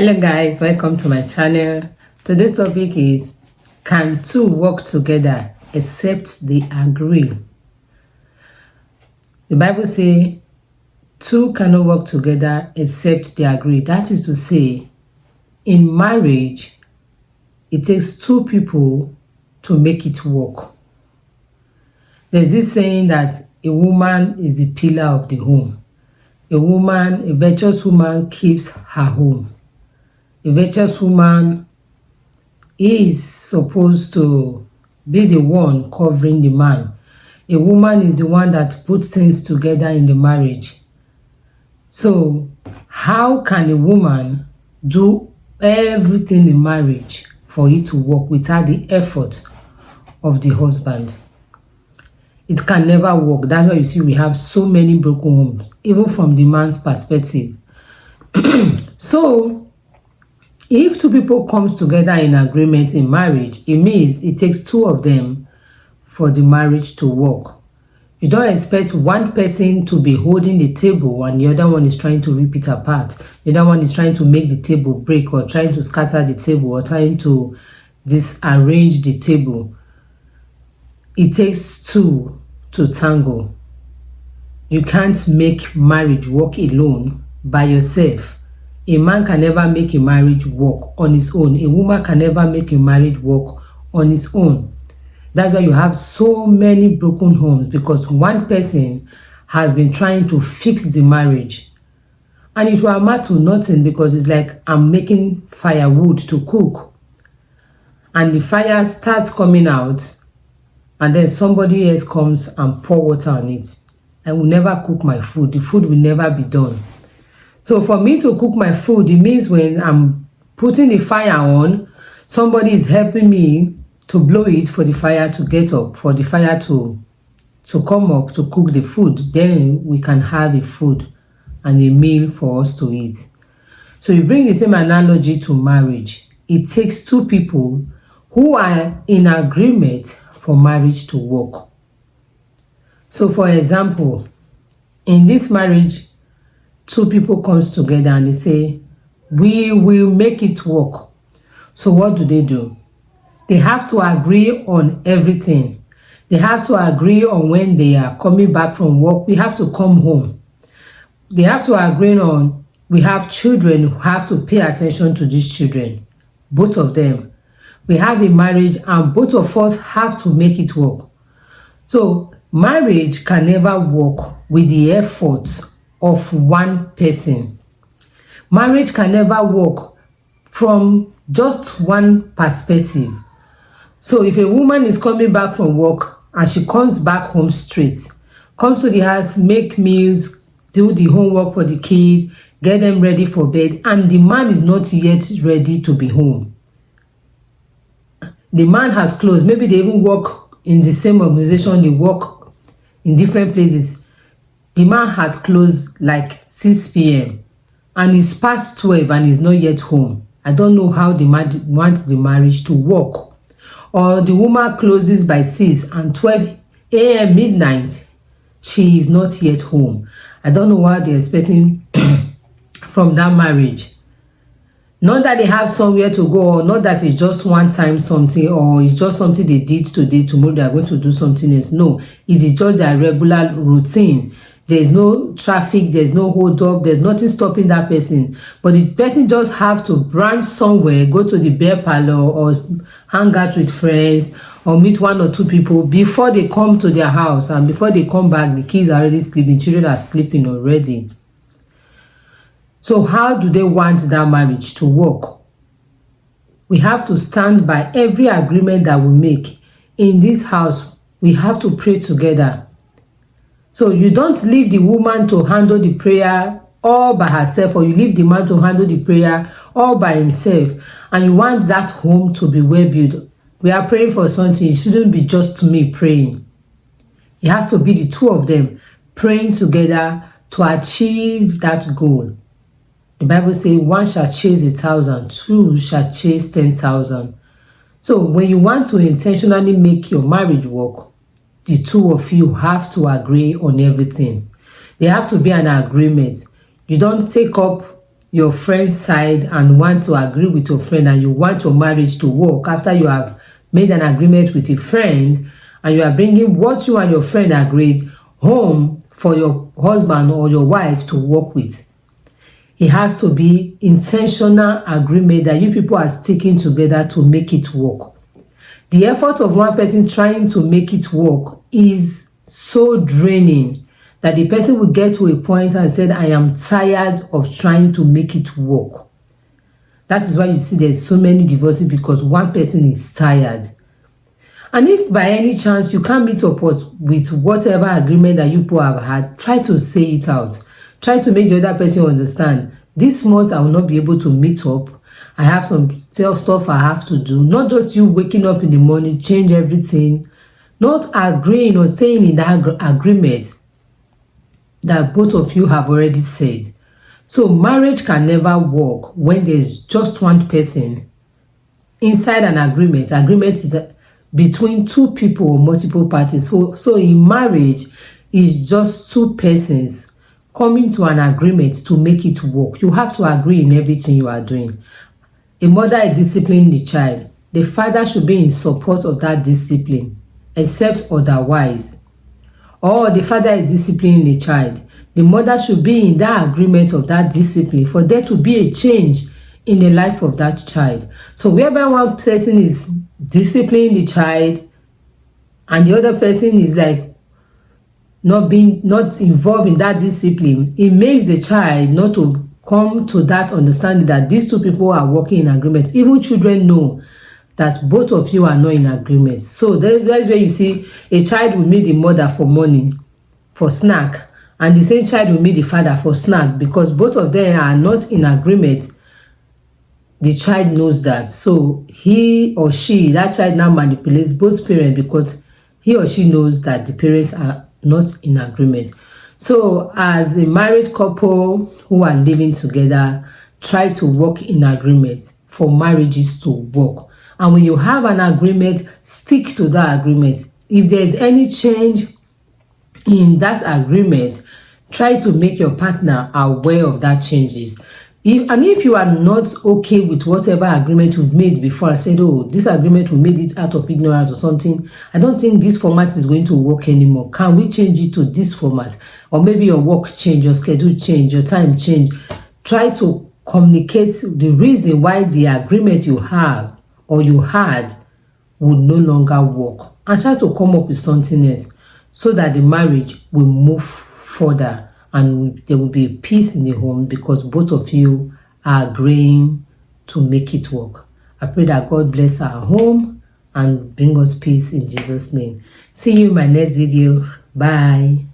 Hello guys, welcome to my channel. Today's topic is, can two work together except they agree? The Bible says two cannot work together except they agree. That is to say, in marriage, it takes two people to make it work. There's this saying that a woman is the pillar of the home. A virtuous woman keeps her home. A virtuous woman is supposed to be the one covering the man. A woman is the one that puts things together in the marriage. So, how can a woman do everything in marriage for it to work without the effort of the husband? It can never work. That's why you see we have so many broken homes, even from the man's perspective. So, if two people comes together in agreement in marriage, it means it takes two of them for the marriage to work. You don't expect one person to be holding the table and the other one is trying to rip it apart. The other one is trying to make the table break, or trying to scatter the table, or trying to disarrange the table. It takes two to tango. You can't make marriage work alone by yourself. A man can never make a marriage work on his own. A woman can never make a marriage work on his own. That's why you have so many broken homes, because one person has been trying to fix the marriage. And it will amount to nothing, because it's like I'm making firewood to cook. And the fire starts coming out, and then somebody else comes and pour water on it. I will never cook my food. The food will never be done. So for me to cook my food, it means when I'm putting the fire on, somebody is helping me to blow it for the fire to get up, for the fire to come up to cook the food. Then we can have a food and a meal for us to eat. So you bring the same analogy to marriage. It takes two people who are in agreement for marriage to work. So for example, in this marriage, two people comes together and they say, we will make it work. So what do? They have to agree on everything. They have to agree on when they are coming back from work. We have to come home. They have to agree on, we have children who have to pay attention to these children. Both of them. We have a marriage and both of us have to make it work. So marriage can never work with the efforts of one person. Marriage can never work from just one perspective. So if a woman is coming back from work and she comes back home straight, comes to the house, make meals, do the homework for the kids, get them ready for bed, and the man is not yet ready to be home. The man has closed. Maybe they even work in the same organization, they work in different places. The man has closed like 6 p.m. and it's past 12 and he's not yet home. I don't know how the man wants the marriage to work. Or the woman closes by 6 and 12 a.m. midnight, she is not yet home. I don't know what they're expecting from that marriage. Not that they have somewhere to go, or not that it's just one time something, or it's just something they did today, tomorrow they are going to do something else. No, it is just their regular routine. There's no traffic, there's no hold up, there's nothing stopping that person. But the person just have to branch somewhere, go to the beer parlor, or hang out with friends, or meet one or two people before they come to their house. And before they come back, the kids are already sleeping, children are sleeping already. So how do they want that marriage to work? We have to stand by every agreement that we make. In this house, we have to pray together. So you don't leave the woman to handle the prayer all by herself, or you leave the man to handle the prayer all by himself, and you want that home to be well built. We are praying for something. It shouldn't be just me praying. It has to be the two of them praying together to achieve that goal. The Bible says, one shall chase 1,000, two shall chase 10,000. So when you want to intentionally make your marriage work, the two of you have to agree on everything. There have to be an agreement. You don't take up your friend's side and want to agree with your friend, and you want your marriage to work after you have made an agreement with a friend, and you are bringing what you and your friend agreed home for your husband or your wife to work with. It has to be intentional agreement that you people are sticking together to make it work. The effort of one person trying to make it work is so draining that the person will get to a point and said, I am tired of trying to make it work. That is why you see there's so many divorces, because one person is tired. And if by any chance you can't meet up with whatever agreement that you people have had, try to say it out. Try to make the other person understand. This month I will not be able to meet up. I have some stuff I have to do. Not just you waking up in the morning, change everything. Not agreeing or staying in that agreement that both of you have already said. So marriage can never work when there's just one person inside an agreement. Agreement is between two people or multiple parties. So in marriage, it's just two persons coming to an agreement to make it work. You have to agree in everything you are doing. A mother is disciplining the child. The father should be in support of that discipline, except otherwise. Or the father is disciplining the child. The mother should be in that agreement of that discipline for there to be a change in the life of that child. So whereby one person is disciplining the child and the other person is like not involved in that discipline, it makes the child not to come to that understanding that these two people are working in agreement. Even children know that both of you are not in agreement. So that's where you see a child will meet the mother for money, for snack, and the same child will meet the father for snack, because both of them are not in agreement. The child knows that. So he or she, that child now manipulates both parents because he or she knows that the parents are not in agreement. So as a married couple who are living together, try to work in agreement for marriages to work. And when you have an agreement, stick to that agreement. If there is any change in that agreement, try to make your partner aware of that changes. If you are not okay with whatever agreement you've made before, I said, oh, this agreement we made it out of ignorance or something, I don't think this format is going to work anymore. Can we change it to this format? Or maybe your work change, your schedule change, your time change. Try to communicate the reason why the agreement you have or you had would no longer work, and try to come up with something else so that the marriage will move further and there will be peace in the home because both of you are agreeing to make it work. I pray that God bless our home and bring us peace in Jesus' name. See you in my next video. Bye.